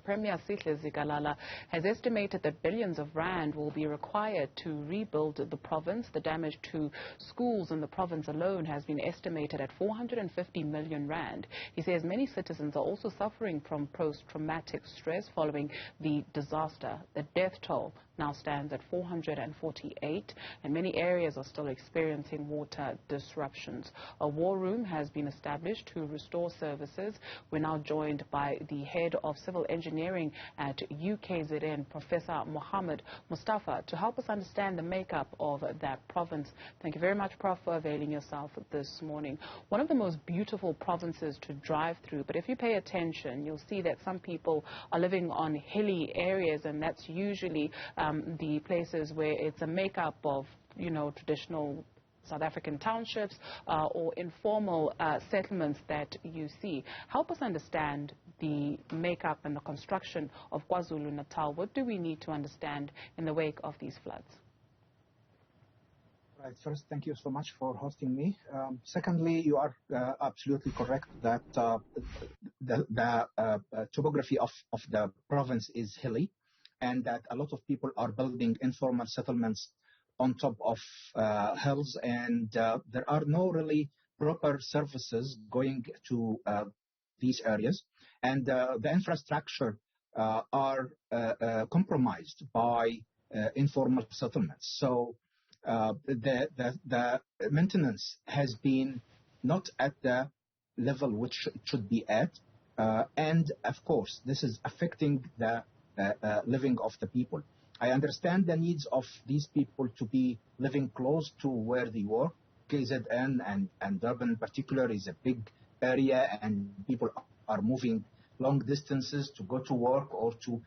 Premier Sihle Zikalala has estimated that billions of rand will be required to rebuild the province. The damage to schools in the province alone has been estimated at 450 million rand. He says many citizens are also suffering from post-traumatic stress following the disaster. The death toll now stands at 448, and many areas are still experiencing water disruptions. A war room has been established to restore services. We're now joined by the head of civil engineering at UKZN, Professor Mohamed Mostafa, to help us understand the makeup of that province. Thank you very much, Prof, for availing yourself this morning. One of the most beautiful provinces to drive through, but if you pay attention, you'll see that some people are living on hilly areas, and that's usually the places where it's a makeup of, traditional South African townships or informal settlements that you see. Help us understand the makeup and the construction of KwaZulu-Natal. What do we need to understand in the wake of these floods? Right. First, thank you so much for hosting me. Secondly, you are absolutely correct that the topography of the province is hilly, and that a lot of people are building informal settlements on top of hills, and there are no really proper services going to these areas, and the infrastructure are compromised by informal settlements. So the maintenance has been not at the level which it should be at, and of course this is affecting the living of the people. I understand the needs of these people to be living close to where they work. KZN and Durban in particular is a big area, and people are moving long distances to go to work or to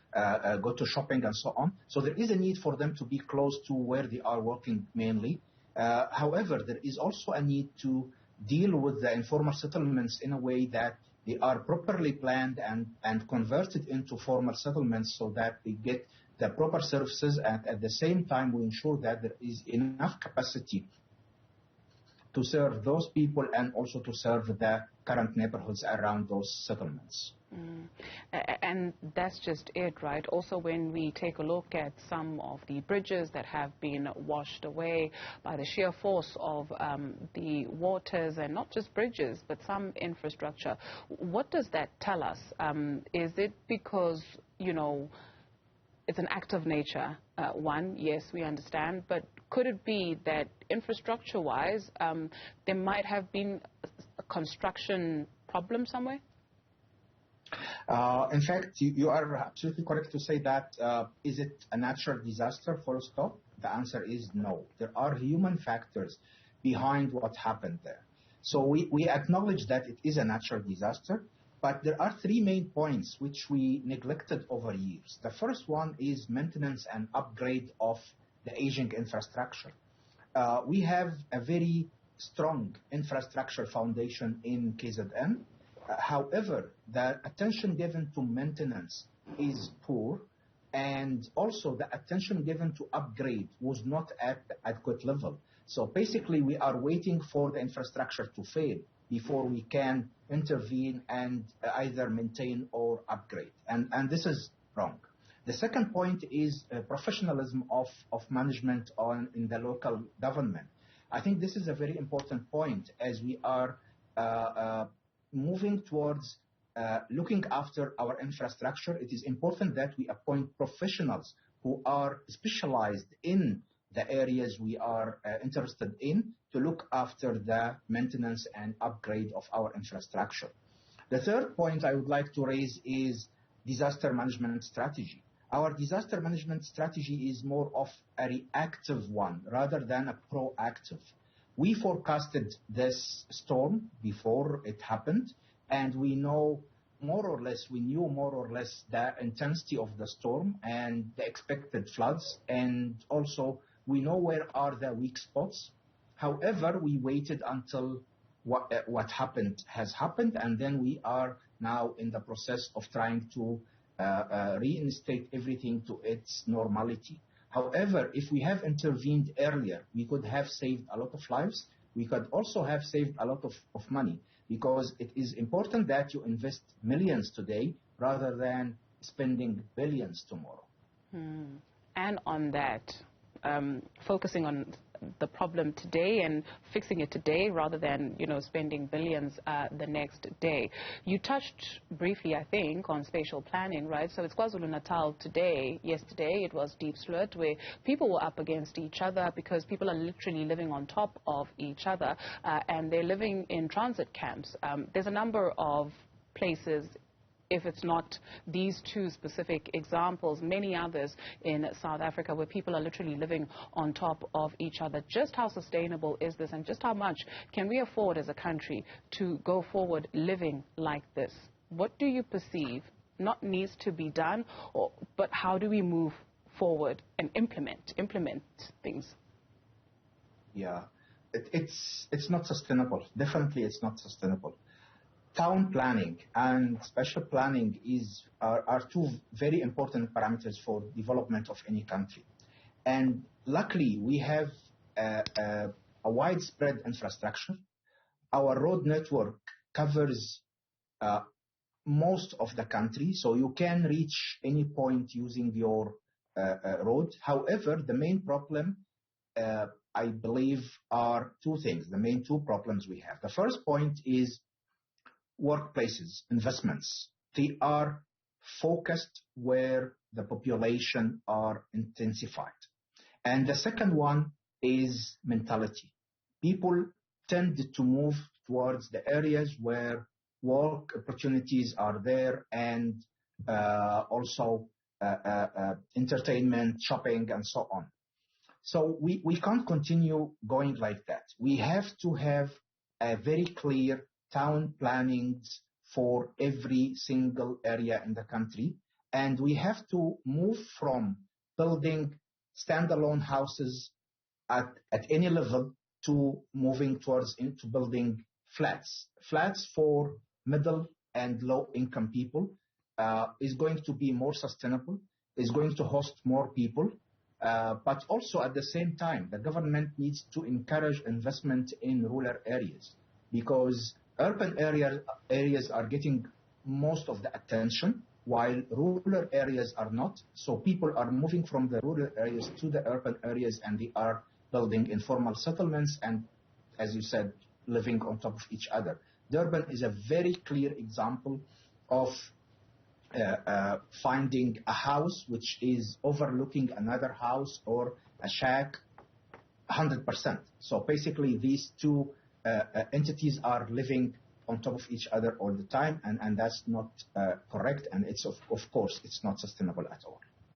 go to shopping and so on. So there is a need for them to be close to where they are working mainly. However, there is also a need to deal with the informal settlements in a way that they are properly planned and converted into formal settlements so that they get the proper services, and at the same time we ensure that there is enough capacity to serve those people and also to serve the current neighborhoods around those settlements. And that's just it, right? Also, when we take a look at some of the bridges that have been washed away by the sheer force of the waters, and not just bridges, but some infrastructure, what does that tell us? Is it because, it's an act of nature? One, yes, we understand, but could it be that infrastructure-wise, there might have been a construction problem somewhere? In fact, you are absolutely correct to say that. Is it a natural disaster, full stop? The answer is no. There are human factors behind what happened there. So we acknowledge that it is a natural disaster, but there are three main points which we neglected over years. The first one is maintenance and upgrade of the aging infrastructure. We have a very strong infrastructure foundation in KZN. However, the attention given to maintenance is poor, and also the attention given to upgrade was not at the adequate level. So basically, we are waiting for the infrastructure to fail before we can intervene and either maintain or upgrade. And this is wrong. The second point is professionalism of management in the local government. I think this is a very important point as we are moving towards looking after our infrastructure. It is important that we appoint professionals who are specialized in the areas we are interested in to look after the maintenance and upgrade of our infrastructure. The third point I would like to raise is disaster management strategy. Our disaster management strategy is more of a reactive one rather than a proactive. We forecasted this storm before it happened, and we knew more or less the intensity of the storm and the expected floods, and also we know where are the weak spots. However, we waited until what happened has happened, and then we are now in the process of trying to reinstate everything to its normality. However, if we have intervened earlier, we could have saved a lot of lives. We could also have saved a lot of money, because it is important that you invest millions today rather than spending billions tomorrow. And on that, focusing on the problem today and fixing it today rather than, spending billions the next day. You touched briefly, I think, on spatial planning, right? So it's KwaZulu-Natal today. Yesterday it was Deep Sloot, where people were up against each other because people are literally living on top of each other, and they're living in transit camps. There's a number of places, if it's not these two specific examples, many others in South Africa where people are literally living on top of each other. Just how sustainable is this, and just how much can we afford as a country to go forward living like this? What do you perceive not needs to be done, but how do we move forward and implement things? Yeah, it's not sustainable. Definitely it's not sustainable. Town planning and spatial planning are two very important parameters for development of any country. And luckily, we have a widespread infrastructure. Our road network covers most of the country, so you can reach any point using your road. However, the main problem, I believe, are two things, the main two problems we have. The first point is workplaces, investments. They are focused where the population are intensified. And the second one is mentality. People tend to move towards the areas where work opportunities are there, and also entertainment, shopping, and so on. So we can't continue going like that. We have to have a very clear town plannings for every single area in the country. And we have to move from building standalone houses at any level to moving towards into building flats. Flats for middle and low income people is going to be more sustainable, is going to host more people. But also at the same time, the government needs to encourage investment in rural areas, because urban areas are getting most of the attention, while rural areas are not. So people are moving from the rural areas to the urban areas, and they are building informal settlements and, as you said, living on top of each other. Durban is a very clear example of finding a house which is overlooking another house or a shack 100%. So basically these two entities are living on top of each other all the time, and that's not correct, and it's of course it's not sustainable at all.